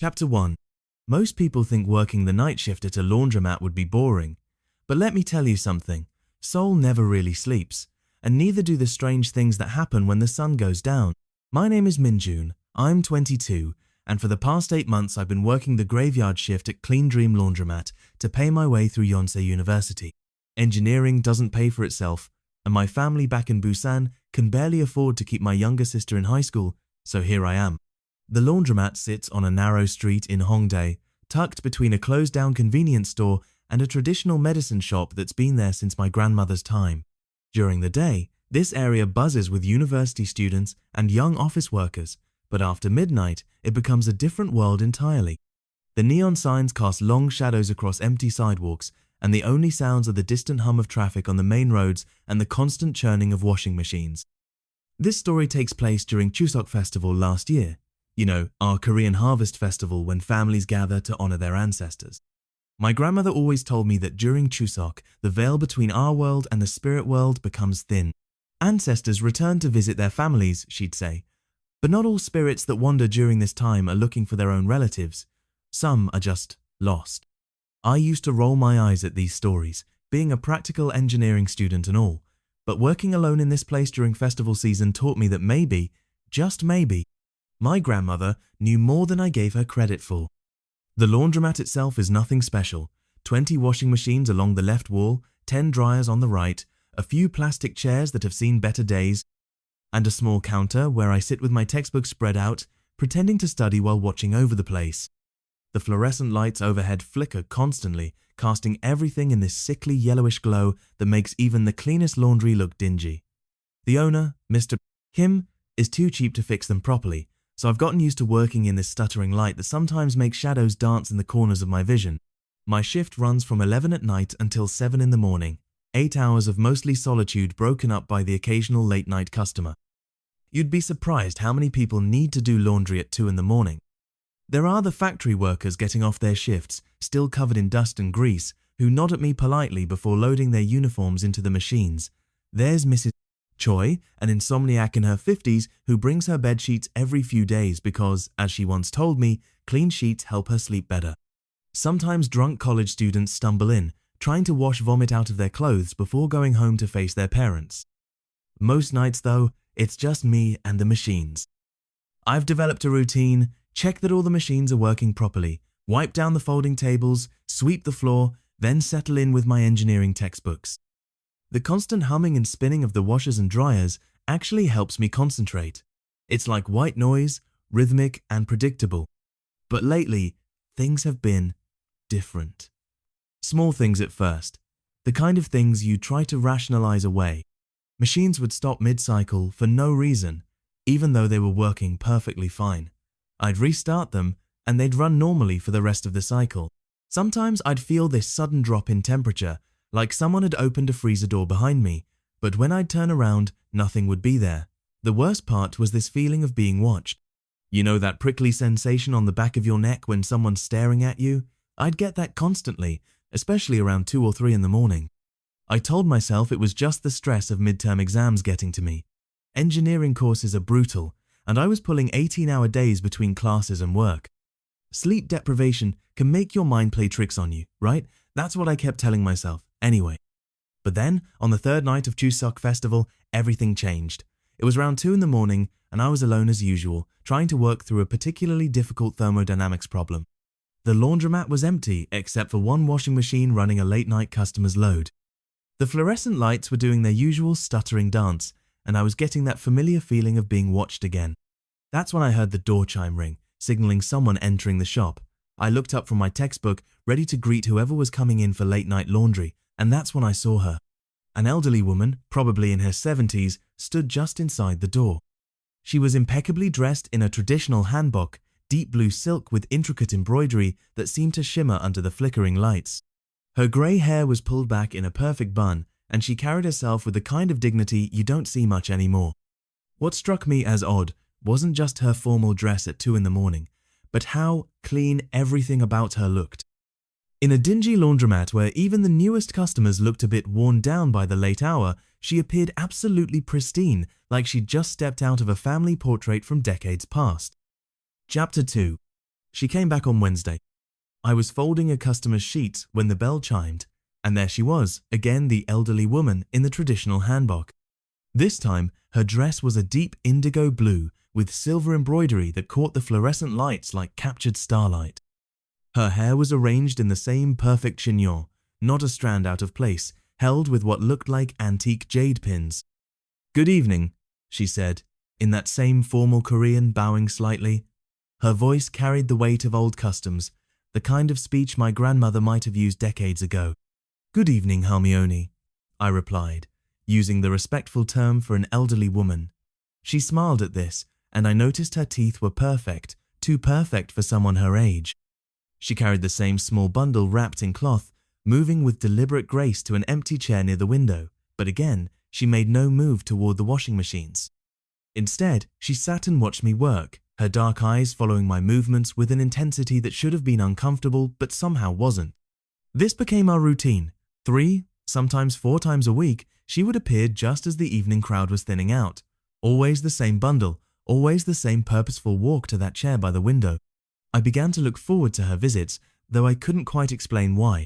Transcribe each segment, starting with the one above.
Chapter 1. Most people think working the night shift at a laundromat would be boring. But let me tell you something, Seoul never really sleeps, and neither do the strange things that happen when the sun goes down. My name is Min-jun, I'm 22, and for the past 8 months I've been working the graveyard shift at Clean Dream Laundromat to pay my way through Yonsei University. Engineering doesn't pay for itself, and my family back in Busan can barely afford to keep my younger sister in high school, so here I am. The laundromat sits on a narrow street in Hongdae, tucked between a closed-down convenience store and a traditional medicine shop that's been there since my grandmother's time. During the day, this area buzzes with university students and young office workers, but after midnight, it becomes a different world entirely. The neon signs cast long shadows across empty sidewalks, and the only sounds are the distant hum of traffic on the main roads and the constant churning of washing machines. This story takes place during Chuseok Festival last year. You know, our Korean harvest festival when families gather to honor their ancestors. My grandmother always told me that during Chuseok, the veil between our world and the spirit world becomes thin. Ancestors return to visit their families, she'd say. But not all spirits that wander during this time are looking for their own relatives. Some are just lost. I used to roll my eyes at these stories, being a practical engineering student and all. But working alone in this place during festival season taught me that maybe, just maybe, my grandmother knew more than I gave her credit for. The laundromat itself is nothing special. 20 washing machines along the left wall, 10 dryers on the right, a few plastic chairs that have seen better days, and a small counter where I sit with my textbook spread out, pretending to study while watching over the place. The fluorescent lights overhead flicker constantly, casting everything in this sickly yellowish glow that makes even the cleanest laundry look dingy. The owner, Mr. Kim, is too cheap to fix them properly, so I've gotten used to working in this stuttering light that sometimes makes shadows dance in the corners of my vision. My shift runs from 11 at night until 7 in the morning, 8 hours of mostly solitude broken up by the occasional late-night customer. You'd be surprised how many people need to do laundry at 2 in the morning. There are the factory workers getting off their shifts, still covered in dust and grease, who nod at me politely before loading their uniforms into the machines. There's Mrs. Choi, an insomniac in her 50s who brings her bed sheets every few days because, as she once told me, clean sheets help her sleep better. Sometimes drunk college students stumble in, trying to wash vomit out of their clothes before going home to face their parents. Most nights, though, it's just me and the machines. I've developed a routine: check that all the machines are working properly, wipe down the folding tables, sweep the floor, then settle in with my engineering textbooks. The constant humming and spinning of the washers and dryers actually helps me concentrate. It's like white noise, rhythmic and predictable. But lately, things have been different. Small things at first, the kind of things you try to rationalize away. Machines would stop mid-cycle for no reason, even though they were working perfectly fine. I'd restart them and they'd run normally for the rest of the cycle. Sometimes I'd feel this sudden drop in temperature, like someone had opened a freezer door behind me, but when I'd turn around, nothing would be there. The worst part was this feeling of being watched. You know that prickly sensation on the back of your neck when someone's staring at you? I'd get that constantly, especially around 2 or 3 in the morning. I told myself it was just the stress of midterm exams getting to me. Engineering courses are brutal, and I was pulling 18-hour days between classes and work. Sleep deprivation can make your mind play tricks on you, right? That's what I kept telling myself, anyway. But then, on the 3rd night of Chuseok Festival, everything changed. It was around 2 in the morning, and I was alone as usual, trying to work through a particularly difficult thermodynamics problem. The laundromat was empty, except for one washing machine running a late-night customer's load. The fluorescent lights were doing their usual stuttering dance, and I was getting that familiar feeling of being watched again. That's when I heard the door chime ring, signaling someone entering the shop. I looked up from my textbook, ready to greet whoever was coming in for late-night laundry, and that's when I saw her. An elderly woman, probably in her 70s, stood just inside the door. She was impeccably dressed in a traditional hanbok, deep blue silk with intricate embroidery that seemed to shimmer under the flickering lights. Her grey hair was pulled back in a perfect bun, and she carried herself with the kind of dignity you don't see much anymore. What struck me as odd wasn't just her formal dress at 2 in the morning, but how clean everything about her looked. In a dingy laundromat where even the newest customers looked a bit worn down by the late hour, she appeared absolutely pristine, like she'd just stepped out of a family portrait from decades past. Chapter 2. She came back on Wednesday. I was folding a customer's sheets when the bell chimed, and there she was, again the elderly woman in the traditional hanbok. This time, her dress was a deep indigo blue with silver embroidery that caught the fluorescent lights like captured starlight. Her hair was arranged in the same perfect chignon, not a strand out of place, held with what looked like antique jade pins. "Good evening," she said, in that same formal Korean, bowing slightly. Her voice carried the weight of old customs, the kind of speech my grandmother might have used decades ago. "Good evening, Hermione," I replied, using the respectful term for an elderly woman. She smiled at this, and I noticed her teeth were perfect, too perfect for someone her age. She carried the same small bundle wrapped in cloth, moving with deliberate grace to an empty chair near the window, but again, she made no move toward the washing machines. Instead, she sat and watched me work, her dark eyes following my movements with an intensity that should have been uncomfortable but somehow wasn't. This became our routine. 3, sometimes 4 times a week, she would appear just as the evening crowd was thinning out. Always the same bundle, always the same purposeful walk to that chair by the window. I began to look forward to her visits, though I couldn't quite explain why.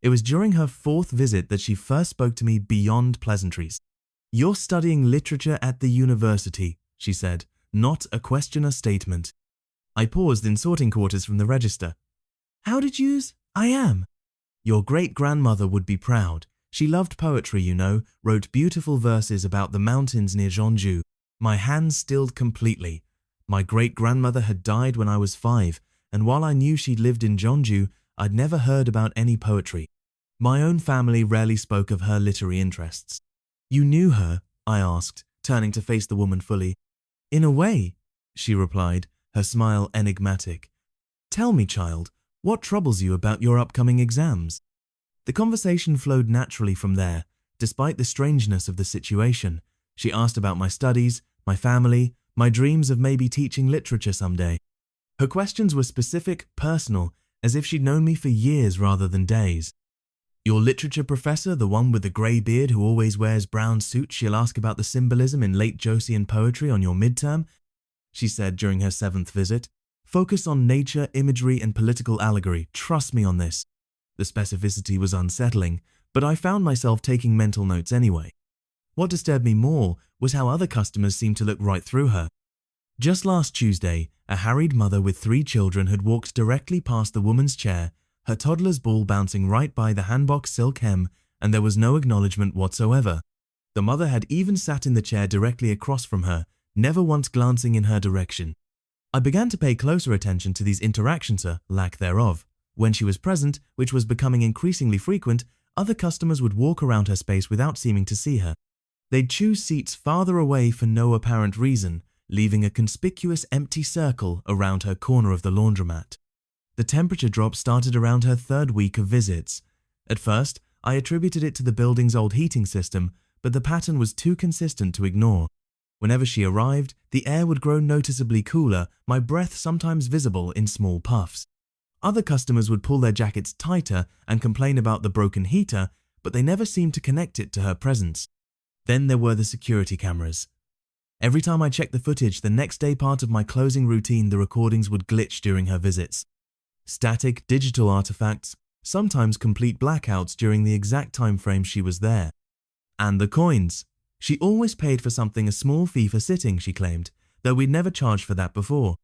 It was during her 4th visit that she first spoke to me beyond pleasantries. "You're studying literature at the university," she said, not a question or statement. I paused in sorting quarters from the register. "How did you use? I am." "Your great-grandmother would be proud. She loved poetry, you know, wrote beautiful verses about the mountains near Jeonju." My hands stilled completely. My great-grandmother had died when I was 5, and while I knew she'd lived in Jeonju, I'd never heard about any poetry. My own family rarely spoke of her literary interests. "You knew her?" I asked, turning to face the woman fully. "In a way," she replied, her smile enigmatic. "Tell me, child, what troubles you about your upcoming exams?" The conversation flowed naturally from there, despite the strangeness of the situation. She asked about my studies, my family, my dreams of maybe teaching literature someday. Her questions were specific, personal, as if she'd known me for years rather than days. "Your literature professor, the one with the grey beard who always wears brown suits, she'll ask about the symbolism in late Joseon poetry on your midterm," she said during her 7th visit. "Focus on nature, imagery, and political allegory. Trust me on this." The specificity was unsettling, but I found myself taking mental notes anyway. What disturbed me more was how other customers seemed to look right through her. Just last Tuesday, a harried mother with 3 children had walked directly past the woman's chair, her toddler's ball bouncing right by the hanbok silk hem, and there was no acknowledgement whatsoever. The mother had even sat in the chair directly across from her, never once glancing in her direction. I began to pay closer attention to these interactions, or lack thereof. When she was present, which was becoming increasingly frequent, other customers would walk around her space without seeming to see her. They'd choose seats farther away for no apparent reason, leaving a conspicuous empty circle around her corner of the laundromat. The temperature drop started around her 3rd week of visits. At first, I attributed it to the building's old heating system, but the pattern was too consistent to ignore. Whenever she arrived, the air would grow noticeably cooler, my breath sometimes visible in small puffs. Other customers would pull their jackets tighter and complain about the broken heater, but they never seemed to connect it to her presence. Then there were the security cameras. Every time I checked the footage, the next day part of my closing routine, the recordings would glitch during her visits. Static, digital artifacts, sometimes complete blackouts during the exact time frame she was there. And the coins. She always paid for something a small fee for sitting, she claimed, though we'd never charged for that before.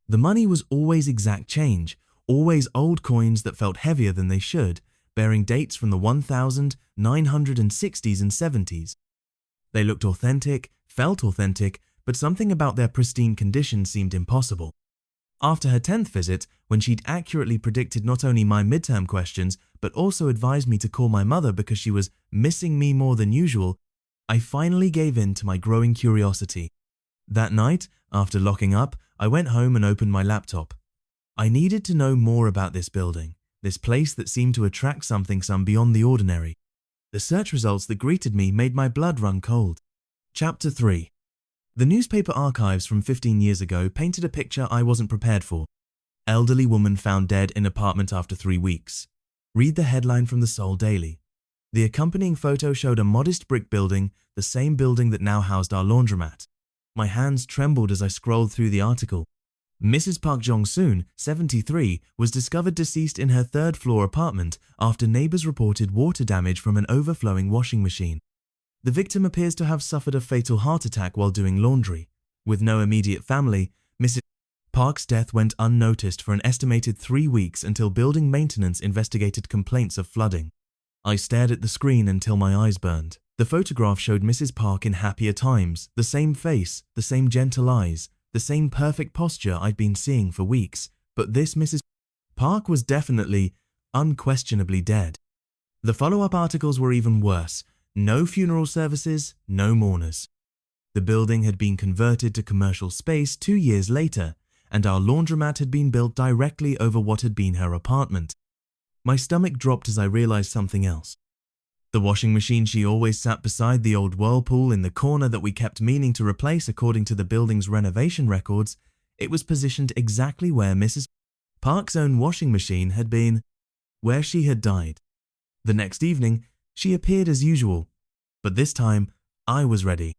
The money was always exact change, always old coins that felt heavier than they should, bearing dates from the 1960s and 70s. They looked authentic, felt authentic, but something about their pristine condition seemed impossible. After her 10th visit, when she'd accurately predicted not only my midterm questions, but also advised me to call my mother because she was missing me more than usual, I finally gave in to my growing curiosity. That night, after locking up, I went home and opened my laptop. I needed to know more about this building, this place that seemed to attract something beyond the ordinary. The search results that greeted me made my blood run cold. Chapter 3. The newspaper archives from 15 years ago painted a picture I wasn't prepared for. Elderly woman found dead in apartment after 3 weeks. Read the headline from the Seoul Daily. The accompanying photo showed a modest brick building, the same building that now housed our laundromat. My hands trembled as I scrolled through the article. Mrs. Park Jong-soon, 73, was discovered deceased in her third-floor apartment after neighbors reported water damage from an overflowing washing machine. The victim appears to have suffered a fatal heart attack while doing laundry. With no immediate family, Mrs. Park's death went unnoticed for an estimated 3 weeks until building maintenance investigated complaints of flooding. I stared at the screen until my eyes burned. The photograph showed Mrs. Park in happier times, the same face, the same gentle eyes, the same perfect posture I'd been seeing for weeks, but this Mrs. Park was definitely, unquestionably dead. The follow-up articles were even worse. No funeral services, no mourners. The building had been converted to commercial space 2 years later, and our laundromat had been built directly over what had been her apartment. My stomach dropped as I realized something else. The washing machine she always sat beside the old whirlpool in the corner that we kept meaning to replace according to the building's renovation records, it was positioned exactly where Mrs. Park's own washing machine had been, where she had died. The next evening, she appeared as usual, but this time, I was ready.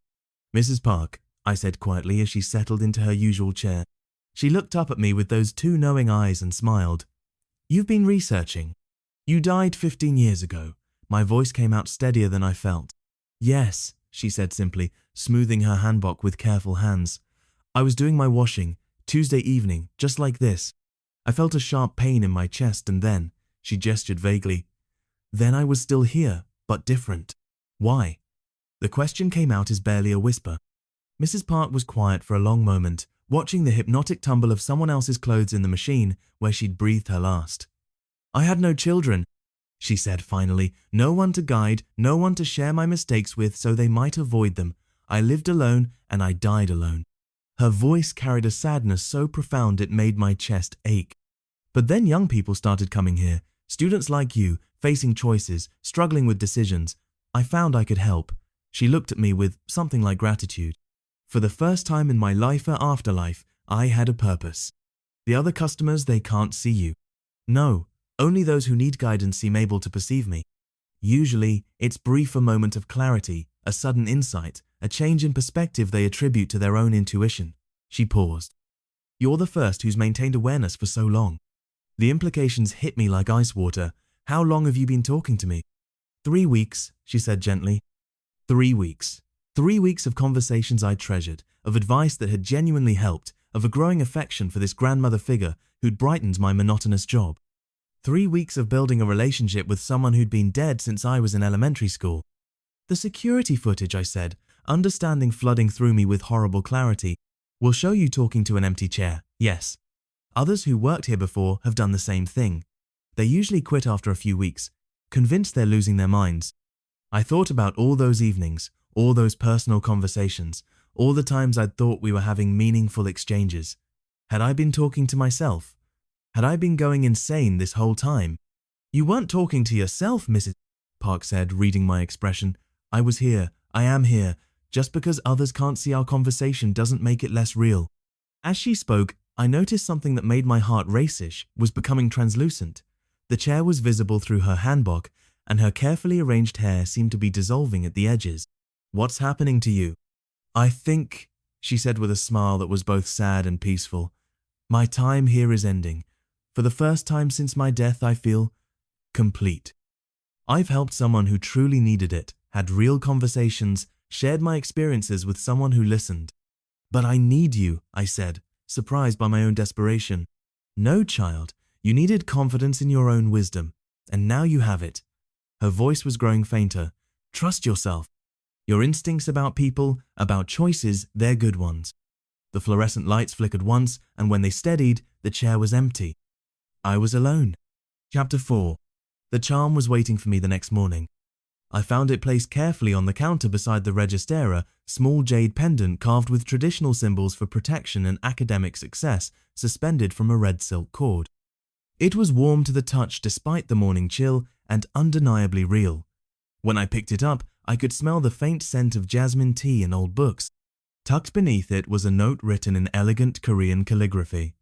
"Mrs. Park," I said quietly as she settled into her usual chair. She looked up at me with those two knowing eyes and smiled. "You've been researching. You died 15 years ago." My voice came out steadier than I felt. "Yes," she said simply, smoothing her hanbok with careful hands. "I was doing my washing, Tuesday evening, just like this. I felt a sharp pain in my chest and then," she gestured vaguely, "then I was still here, but different." "Why?" The question came out as barely a whisper. Mrs. Park was quiet for a long moment, watching the hypnotic tumble of someone else's clothes in the machine where she'd breathed her last. "I had no children," she said finally, "no one to guide, no one to share my mistakes with so they might avoid them. I lived alone and I died alone." Her voice carried a sadness so profound it made my chest ache. "But then young people started coming here, students like you, facing choices, struggling with decisions. I found I could help." She looked at me with something like gratitude. "For the first time in my life or afterlife, I had a purpose. The other customers, they can't see you. No. Only those who need guidance seem able to perceive me. Usually, it's brief a moment of clarity, a sudden insight, a change in perspective they attribute to their own intuition." She paused. "You're the first who's maintained awareness for so long." The implications hit me like ice water. "How long have you been talking to me?" 3 weeks, she said gently. 3 weeks. 3 weeks of conversations I treasured, of advice that had genuinely helped, of a growing affection for this grandmother figure who'd brightened my monotonous job. 3 weeks of building a relationship with someone who'd been dead since I was in elementary school. "The security footage," I said, understanding flooding through me with horrible clarity, "will show you talking to an empty chair, yes. Others who worked here before have done the same thing. They usually quit after a few weeks, convinced they're losing their minds." I thought about all those evenings, all those personal conversations, all the times I'd thought we were having meaningful exchanges. Had I been talking to myself? Had I been going insane this whole time? "You weren't talking to yourself," Mrs. Park said, reading my expression. "I was here. I am here. Just because others can't see our conversation doesn't make it less real." As she spoke, I noticed something that made my heart race-ish, was becoming translucent. The chair was visible through her hanbok, and her carefully arranged hair seemed to be dissolving at the edges. "What's happening to you?" "I think," she said with a smile that was both sad and peaceful, "my time here is ending. For the first time since my death, I feel complete. I've helped someone who truly needed it, had real conversations, shared my experiences with someone who listened." "But I need you," I said, surprised by my own desperation. "No, child, you needed confidence in your own wisdom, and now you have it." Her voice was growing fainter. "Trust yourself. Your instincts about people, about choices, they're good ones." The fluorescent lights flickered once, and when they steadied, the chair was empty. I was alone. Chapter 4. The charm was waiting for me the next morning. I found it placed carefully on the counter beside the registera, small jade pendant carved with traditional symbols for protection and academic success suspended from a red silk cord. It was warm to the touch despite the morning chill and undeniably real. When I picked it up, I could smell the faint scent of jasmine tea and old books. Tucked beneath it was a note written in elegant Korean calligraphy.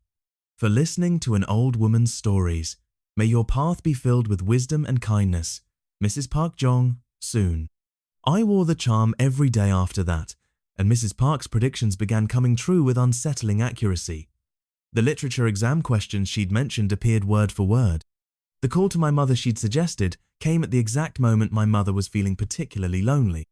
"For listening to an old woman's stories, may your path be filled with wisdom and kindness. Mrs. Park Jong, soon." I wore the charm every day after that, and Mrs. Park's predictions began coming true with unsettling accuracy. The literature exam questions she'd mentioned appeared word for word. The call to my mother she'd suggested came at the exact moment my mother was feeling particularly lonely.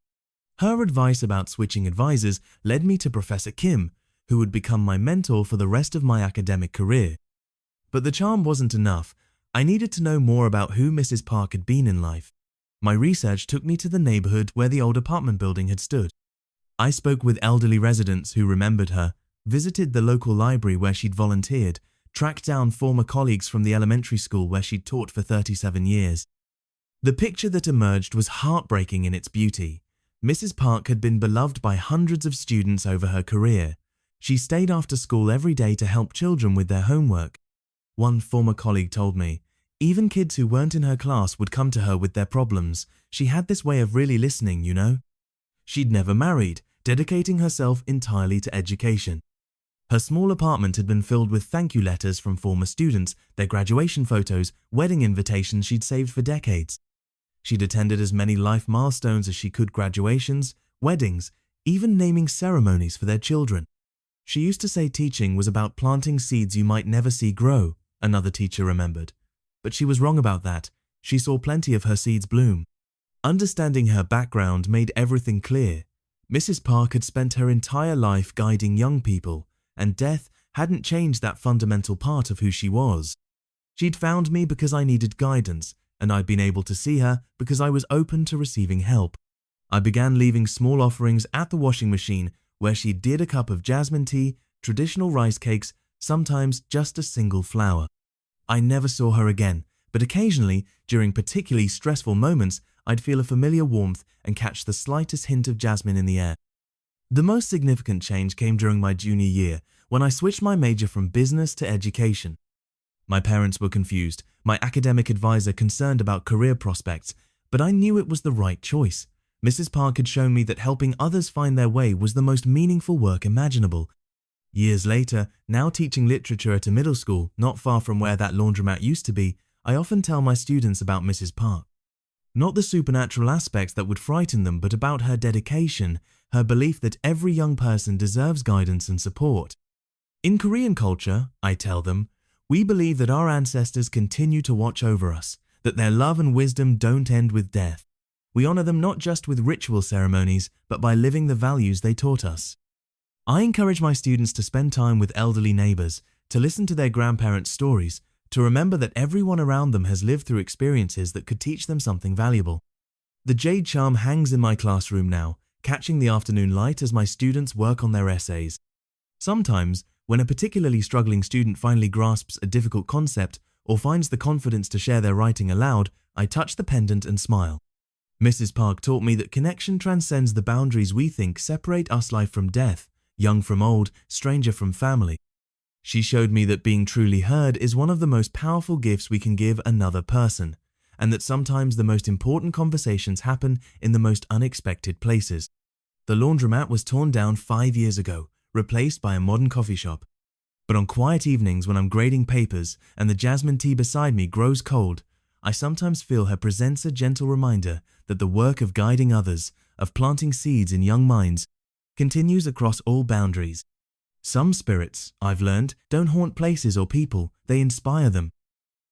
Her advice about switching advisors led me to Professor Kim, who would become my mentor for the rest of my academic career. But the charm wasn't enough. I needed to know more about who Mrs. Park had been in life. My research took me to the neighborhood where the old apartment building had stood. I spoke with elderly residents who remembered her, visited the local library where she'd volunteered, tracked down former colleagues from the elementary school where she'd taught for 37 years. The picture that emerged was heartbreaking in its beauty. Mrs. Park had been beloved by hundreds of students over her career. She stayed after school every day to help children with their homework. One former colleague told me, even kids who weren't in her class would come to her with their problems. She had this way of really listening, you know. She'd never married, dedicating herself entirely to education. Her small apartment had been filled with thank you letters from former students, their graduation photos, wedding invitations she'd saved for decades. She'd attended as many life milestones as she could: graduations, weddings, even naming ceremonies for their children. She used to say teaching was about planting seeds you might never see grow, another teacher remembered. But she was wrong about that. She saw plenty of her seeds bloom. Understanding her background made everything clear. Mrs. Park had spent her entire life guiding young people, and death hadn't changed that fundamental part of who she was. She'd found me because I needed guidance, and I'd been able to see her because I was open to receiving help. I began leaving small offerings at the washing machine where she did a cup of jasmine tea, traditional rice cakes, sometimes just a single flower. I never saw her again, but occasionally, during particularly stressful moments, I'd feel a familiar warmth and catch the slightest hint of jasmine in the air. The most significant change came during my junior year, when I switched my major from business to education. My parents were confused, my academic advisor concerned about career prospects, but I knew it was the right choice. Mrs. Park had shown me that helping others find their way was the most meaningful work imaginable. Years later, now teaching literature at a middle school not far from where that laundromat used to be, I often tell my students about Mrs. Park. Not the supernatural aspects that would frighten them, but about her dedication, her belief that every young person deserves guidance and support. In Korean culture, I tell them, we believe that our ancestors continue to watch over us, that their love and wisdom don't end with death. We honor them not just with ritual ceremonies, but by living the values they taught us. I encourage my students to spend time with elderly neighbors, to listen to their grandparents' stories, to remember that everyone around them has lived through experiences that could teach them something valuable. The jade charm hangs in my classroom now, catching the afternoon light as my students work on their essays. Sometimes, when a particularly struggling student finally grasps a difficult concept or finds the confidence to share their writing aloud, I touch the pendant and smile. Mrs. Park taught me that connection transcends the boundaries we think separate us: life from death, young from old, stranger from family. She showed me that being truly heard is one of the most powerful gifts we can give another person, and that sometimes the most important conversations happen in the most unexpected places. The laundromat was torn down 5 years ago, replaced by a modern coffee shop. But on quiet evenings when I'm grading papers and the jasmine tea beside me grows cold, I sometimes feel her presents a gentle reminder that the work of guiding others, of planting seeds in young minds, continues across all boundaries. Some spirits, I've learned, don't haunt places or people, they inspire them.